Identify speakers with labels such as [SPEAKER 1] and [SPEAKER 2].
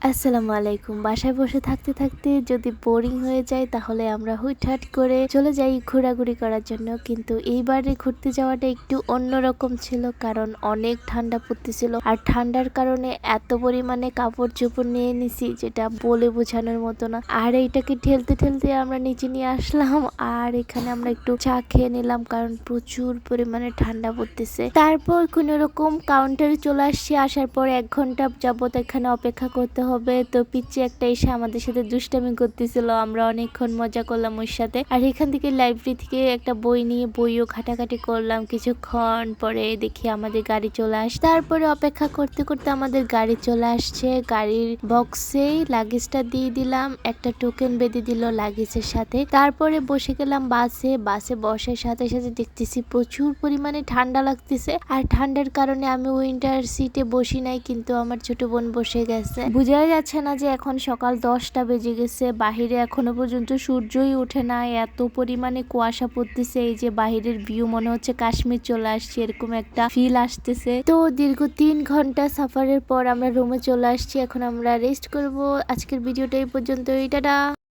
[SPEAKER 1] আসসালামু আলাইকুম। বাসায় বসে থাকতে থাকতে যদি বোরিং হয়ে যায় তাহলে আমরা হুটহাট করে চলে যাই ঘোরাঘুরি করার জন্য। কিন্তু এইবারে ঘুরতে যাওয়াটা একটু অন্যরকম ছিল, কারণ অনেক ঠান্ডা পড়তেছিল। আর ঠান্ডার কারণে এত পরিমাণে কাপড় চোপড় নিয়ে নিছি যেটা বলে বোঝানোর মতো না। আর এইটাকে ঠেলতে ঠেলতে আমরা নিচে নিয়ে আসলাম, আর এখানে আমরা একটু চা খেয়ে নিলাম কারণ প্রচুর পরিমাণে ঠান্ডা পড়তেছে। তারপর কোনো রকম কাউন্টারে চলে আসছি। আসার পর 1 ঘন্টা যাবত এখানে অপেক্ষা করতে হবে। তো পিচ্চি একটা এসে আমাদের সাথে দুষ্টামি করতেছিল, আমরা অনেকক্ষণ মজা করলাম ওর সাথে। আর এখান থেকে লাইব্রেরি থেকে একটা বই নিয়ে বইও ঘাটাঘাটি করলাম। কিছুক্ষণ পরে দেখি আমাদের গাড়ি চলে আসে। তারপরে অপেক্ষা করতে করতে আমাদের গাড়ি চলে আসছে। গাড়ির বক্সেই লাগেজটা দিয়ে দিলাম, একটা টোকেন বেঁধে দিল লাগেজের সাথে। তারপরে বসে গেলাম বাসে বসার সাথে সাথে দেখতেছি প্রচুর পরিমাণে ঠান্ডা লাগতেছে। আর ঠান্ডার কারণে আমি উইন্টার সিটে বসি নাই, কিন্তু আমার ছোট বোন বসে গেছে। বোঝাই যাচ্ছে না যে এখন সকাল 10টা বেজে গেছে, বাহিরে এখনো পর্যন্ত সূর্যই ওঠে না, এত পরিমাণে কুয়াশা পড়তেছে। এই যে বাহিরের ভিউ মনে হচ্ছে কাশ্মীর চলে আসছে, এরকম একটা ফিল আসতেছে। তো দীর্ঘ 3 ঘন্টা সাফারের পর আমরা রুমে চলে আসছি। এখন আমরা রেস্ট করব। আজকের ভিডিওটা এই পর্যন্তই। টাটা।